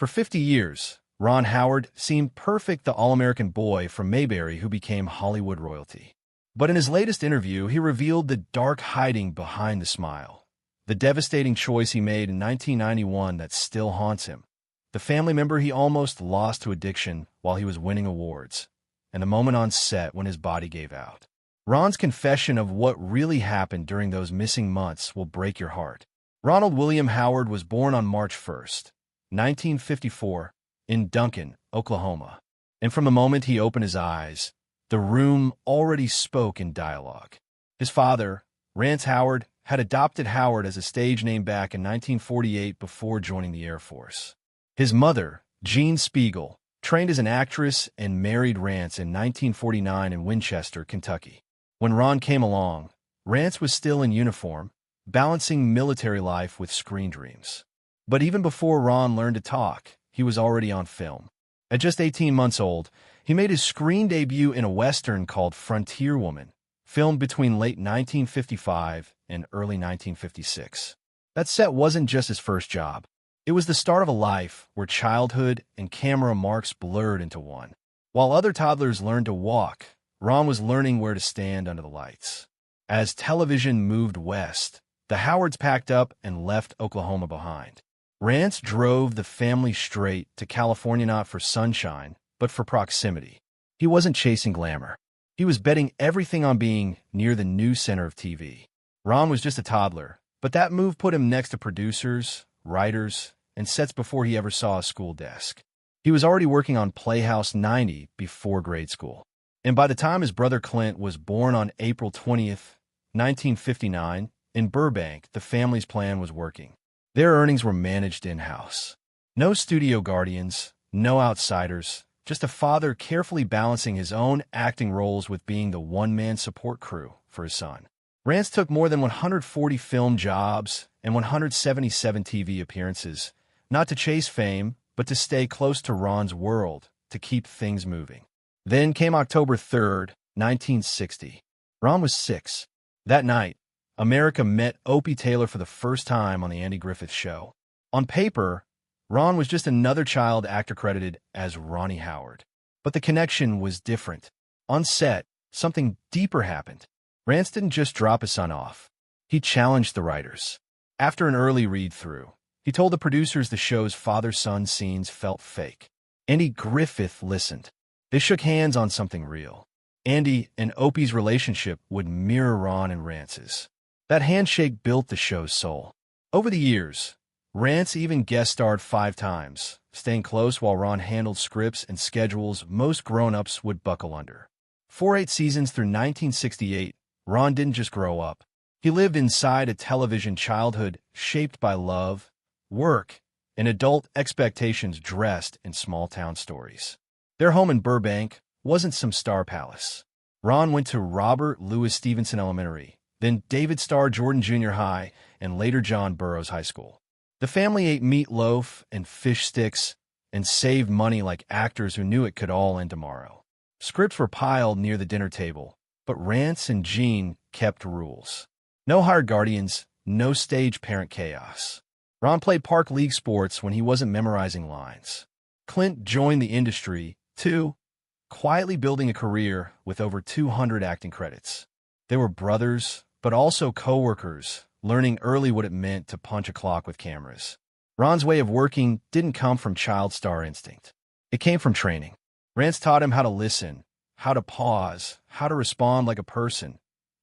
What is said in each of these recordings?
For 50 years, Ron Howard seemed perfect, the all-American boy from Mayberry who became Hollywood royalty. But in his latest interview, he revealed the dark hiding behind the smile, the devastating choice he made in 1991 that still haunts him, the family member he almost lost to addiction while he was winning awards, and the moment on set when his body gave out. Ron's confession of what really happened during those missing months will break your heart. Ronald William Howard was born on March 1st, 1954, in Duncan, Oklahoma. And from the moment he opened his eyes, the room already spoke in dialogue. His father, Rance Howard, had adopted Howard as a stage name back in 1948 before joining the Air Force. His mother, Jean Spiegel, trained as an actress and married Rance in 1949 in Winchester, Kentucky. When Ron came along, Rance was still in uniform, balancing military life with screen dreams. But even before Ron learned to talk, he was already on film. At just 18 months old, he made his screen debut in a Western called Frontier Woman, filmed between late 1955 and early 1956. That set wasn't just his first job. It was the start of a life where childhood and camera marks blurred into one. While other toddlers learned to walk, Ron was learning where to stand under the lights. As television moved west, the Howards packed up and left Oklahoma behind. Rance drove the family straight to California, not for sunshine, but for proximity. He wasn't chasing glamour. He was betting everything on being near the new center of TV. Ron was just a toddler, but that move put him next to producers, writers, and sets before he ever saw a school desk. He was already working on Playhouse 90 before grade school. And by the time his brother Clint was born on April 20th, 1959, in Burbank, the family's plan was working. Their earnings were managed in-house. No studio guardians, no outsiders, just a father carefully balancing his own acting roles with being the one-man support crew for his son. Rance took more than 140 film jobs and 177 TV appearances, not to chase fame, but to stay close to Ron's world, to keep things moving. Then came October 3rd, 1960. Ron was 6. That night, America met Opie Taylor for the first time on The Andy Griffith Show. On paper, Ron was just another child actor credited as Ronnie Howard. But the connection was different. On set, something deeper happened. Rance didn't just drop his son off. He challenged the writers. After an early read-through, he told the producers the show's father-son scenes felt fake. Andy Griffith listened. They shook hands on something real. Andy and Opie's relationship would mirror Ron and Rance's. That handshake built the show's soul. Over the years, Rance even guest-starred 5 times, staying close while Ron handled scripts and schedules most grown-ups would buckle under. For 8 seasons through 1968, Ron didn't just grow up. He lived inside a television childhood shaped by love, work, and adult expectations dressed in small-town stories. Their home in Burbank wasn't some star palace. Ron went to Robert Louis Stevenson Elementary, then David Starr Jordan Junior High, and later John Burroughs High School. The family ate meatloaf and fish sticks and saved money like actors who knew it could all end tomorrow. Scripts were piled near the dinner table, but Rance and Jean kept rules. No hired guardians, no stage parent chaos. Ron played park league sports when he wasn't memorizing lines. Clint joined the industry, too, quietly building a career with over 200 acting credits. They were brothers, but also co-workers, learning early what it meant to punch a clock with cameras. Ron's way of working didn't come from child star instinct. It came from training. Rance taught him how to listen, how to pause, how to respond like a person,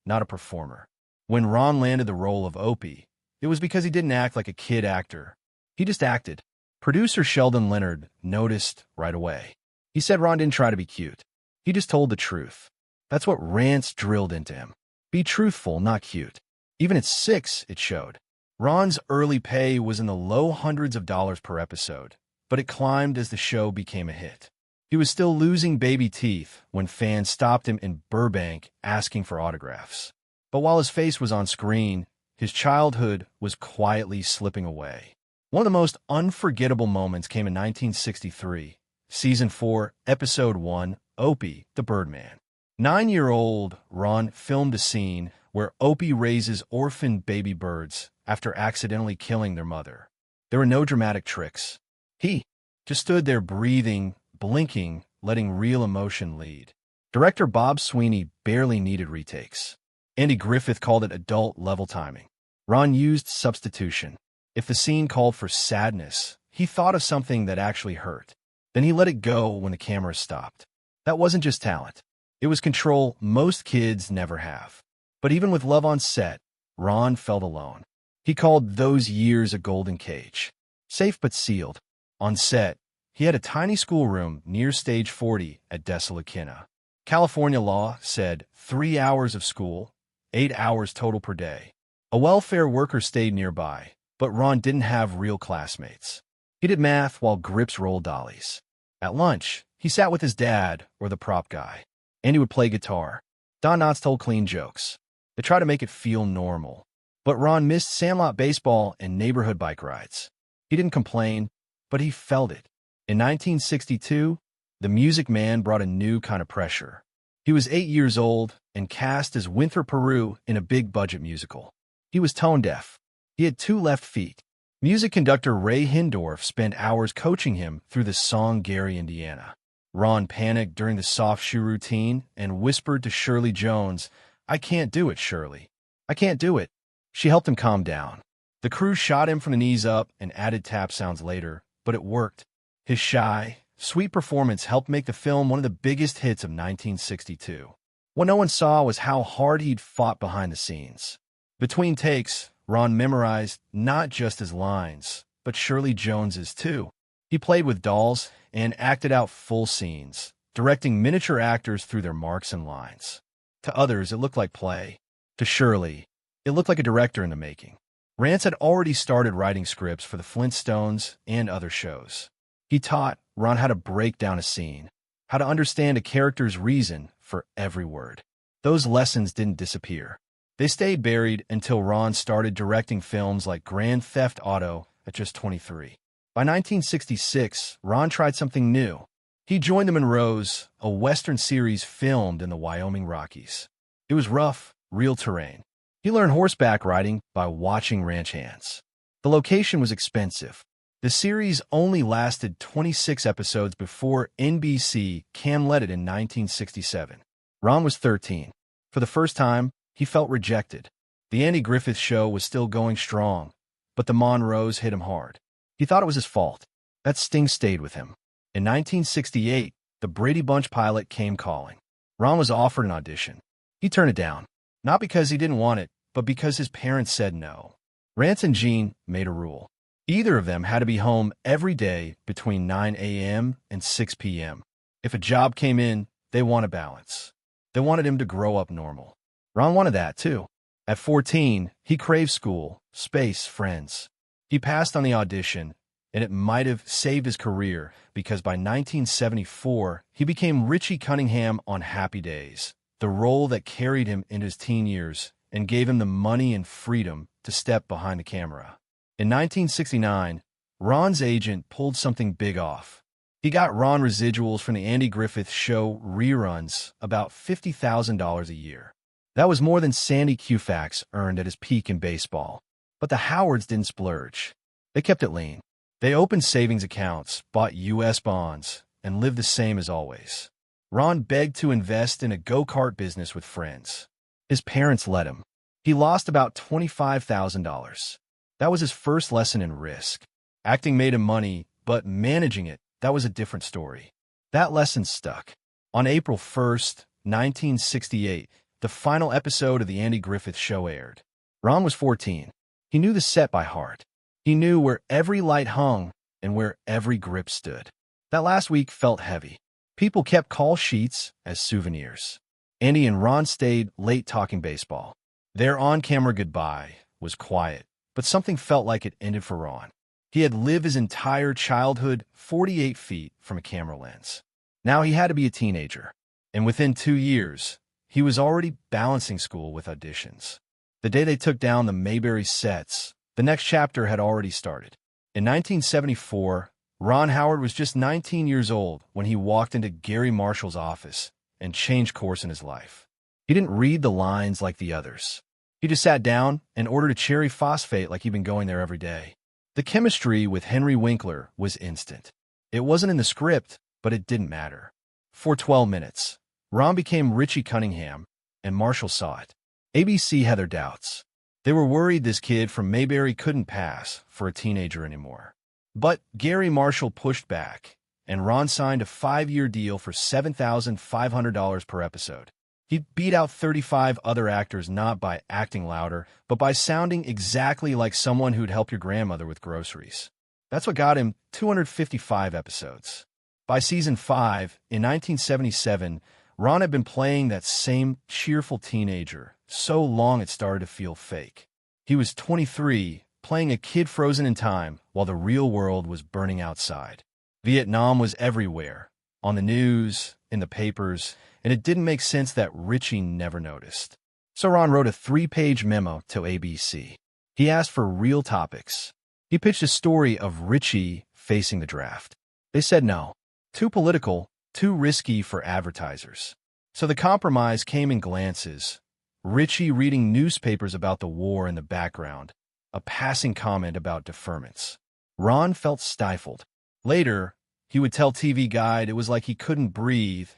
not a performer. When Ron landed the role of Opie, it was because he didn't act like a kid actor. He just acted. Producer Sheldon Leonard noticed right away. He said Ron didn't try to be cute. He just told the truth. That's what Rance drilled into him. Be truthful, not cute. Even at 6, it showed. Ron's early pay was in the low hundreds of dollars per episode, but it climbed as the show became a hit. He was still losing baby teeth when fans stopped him in Burbank asking for autographs. But while his face was on screen, his childhood was quietly slipping away. One of the most unforgettable moments came in 1963, Season 4, Episode 1, Opie, the Birdman. 9-year-old Ron filmed a scene where Opie raises orphan baby birds after accidentally killing their mother. There were no dramatic tricks. He just stood there breathing, blinking, letting real emotion lead. Director Bob Sweeney barely needed retakes. Andy Griffith called it adult-level timing. Ron used substitution. If the scene called for sadness, he thought of something that actually hurt. Then he let it go when the camera stopped. That wasn't just talent. It was control most kids never have. But even with love on set, Ron felt alone. He called those years a golden cage. Safe but sealed. On set, he had a tiny schoolroom near stage 40 at Desalakina. California law said 3 hours of school, 8 hours total per day. A welfare worker stayed nearby, but Ron didn't have real classmates. He did math while grips rolled dollies. At lunch, he sat with his dad or the prop guy. Andy would play guitar. Don Knotts told clean jokes. They tried to make it feel normal. But Ron missed sandlot baseball and neighborhood bike rides. He didn't complain, but he felt it. In 1962, the Music Man brought a new kind of pressure. He was 8 years old and cast as Winthrop Peru in a big-budget musical. He was tone-deaf. He had 2 left feet. Music conductor Ray Hindorff spent hours coaching him through the song Gary, Indiana. Ron panicked during the soft shoe routine and whispered to Shirley Jones, "I can't do it, Shirley. I can't do it." She helped him calm down. The crew shot him from the knees up and added tap sounds later, but it worked. His shy, sweet performance helped make the film one of the biggest hits of 1962. What no one saw was how hard he'd fought behind the scenes. Between takes, Ron memorized not just his lines, but Shirley Jones's too. He played with dolls and acted out full scenes, directing miniature actors through their marks and lines. To others, it looked like play. To Shirley, it looked like a director in the making. Rance had already started writing scripts for the Flintstones and other shows. He taught Ron how to break down a scene, how to understand a character's reason for every word. Those lessons didn't disappear. They stayed buried until Ron started directing films like Grand Theft Auto at just 23. By 1966, Ron tried something new. He joined the Monroes, a Western series filmed in the Wyoming Rockies. It was rough, real terrain. He learned horseback riding by watching ranch hands. The location was expensive. The series only lasted 26 episodes before NBC canned it in 1967. Ron was 13. For the first time, he felt rejected. The Andy Griffith Show was still going strong, but the Monroes hit him hard. He thought it was his fault. That sting stayed with him. In 1968, the Brady Bunch pilot came calling. Ron was offered an audition. He turned it down, not because he didn't want it, but because his parents said no. Rance and Gene made a rule. Either of them had to be home every day between 9 a.m. and 6 p.m. If a job came in, they wanted balance. They wanted him to grow up normal. Ron wanted that, too. At 14, he craved school, space, friends. He passed on the audition, and it might have saved his career because by 1974, he became Richie Cunningham on Happy Days, the role that carried him into his teen years and gave him the money and freedom to step behind the camera. In 1969, Ron's agent pulled something big off. He got Ron residuals from the Andy Griffith Show reruns, about $50,000 a year. That was more than Sandy Koufax earned at his peak in baseball. But the Howards didn't splurge. They kept it lean. They opened savings accounts, bought U.S. bonds, and lived the same as always. Ron begged to invest in a go-kart business with friends. His parents let him. He lost about $25,000. That was his first lesson in risk. Acting made him money, but managing it, that was a different story. That lesson stuck. On April 1st, 1968, the final episode of the Andy Griffith Show aired. Ron was 14. He knew the set by heart. He knew where every light hung and where every grip stood. That last week felt heavy. People kept call sheets as souvenirs. Andy and Ron stayed late talking baseball. Their on-camera goodbye was quiet, but something felt like it ended for Ron. He had lived his entire childhood 48 feet from a camera lens. Now he had to be a teenager. And within 2 years, he was already balancing school with auditions. The day they took down the Mayberry sets, the next chapter had already started. In 1974, Ron Howard was just 19 years old when he walked into Gary Marshall's office and changed course in his life. He didn't read the lines like the others. He just sat down and ordered a cherry phosphate like he'd been going there every day. The chemistry with Henry Winkler was instant. It wasn't in the script, but it didn't matter. For 12 minutes, Ron became Richie Cunningham, and Marshall saw it. ABC had their doubts. They were worried this kid from Mayberry couldn't pass for a teenager anymore. But Gary Marshall pushed back, and Ron signed a 5-year deal for $7,500 per episode. He beat out 35 other actors not by acting louder, but by sounding exactly like someone who'd help your grandmother with groceries. That's what got him 255 episodes. By season 5, in 1977, Ron had been playing that same cheerful teenager so long it started to feel fake. He was 23, playing a kid frozen in time while the real world was burning outside. Vietnam was everywhere, on the news, in the papers, and it didn't make sense that Richie never noticed. So Ron wrote a 3-page memo to ABC. He asked for real topics. He pitched a story of Richie facing the draft. They said no. Too political, too risky for advertisers. So the compromise came in glances. Richie reading newspapers about the war in the background, a passing comment about deferments. Ron felt stifled. Later, he would tell TV Guide it was like he couldn't breathe,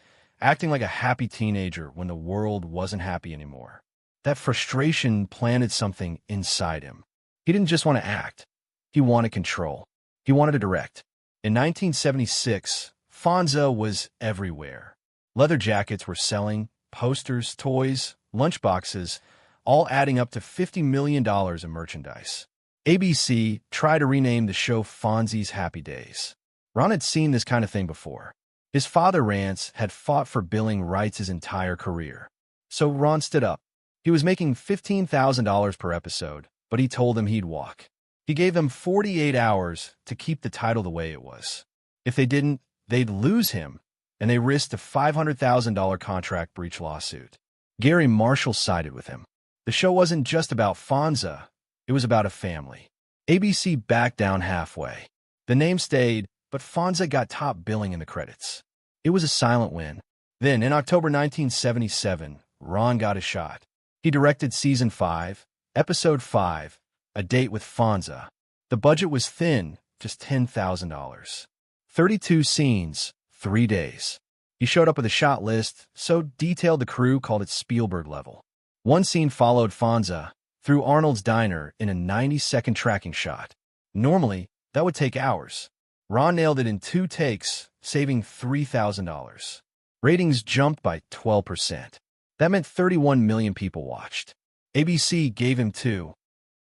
acting like a happy teenager when the world wasn't happy anymore. That frustration planted something inside him. He didn't just want to act. He wanted control. He wanted to direct. In 1976, Fonzie was everywhere. Leather jackets were selling, posters, toys, lunchboxes, all adding up to $50 million in merchandise. ABC tried to rename the show Fonzie's Happy Days. Ron had seen this kind of thing before. His father, Rance, had fought for billing rights his entire career. So Ron stood up. He was making $15,000 per episode, but he told them he'd walk. He gave them 48 hours to keep the title the way it was. If they didn't, they'd lose him, and they risked a $500,000 contract breach lawsuit. Gary Marshall sided with him. The show wasn't just about Fonzie, it was about a family. ABC backed down halfway. The name stayed, but Fonzie got top billing in the credits. It was a silent win. Then, in October 1977, Ron got a shot. He directed Season 5, Episode 5, A Date with Fonzie. The budget was thin, just $10,000. 32 scenes, 3 days. He showed up with a shot list, so detailed the crew called it Spielberg level. One scene followed Fonzie through Arnold's diner in a 90-second tracking shot. Normally, that would take hours. Ron nailed it in 2 takes, saving $3,000. Ratings jumped by 12%. That meant 31 million people watched. ABC gave him 2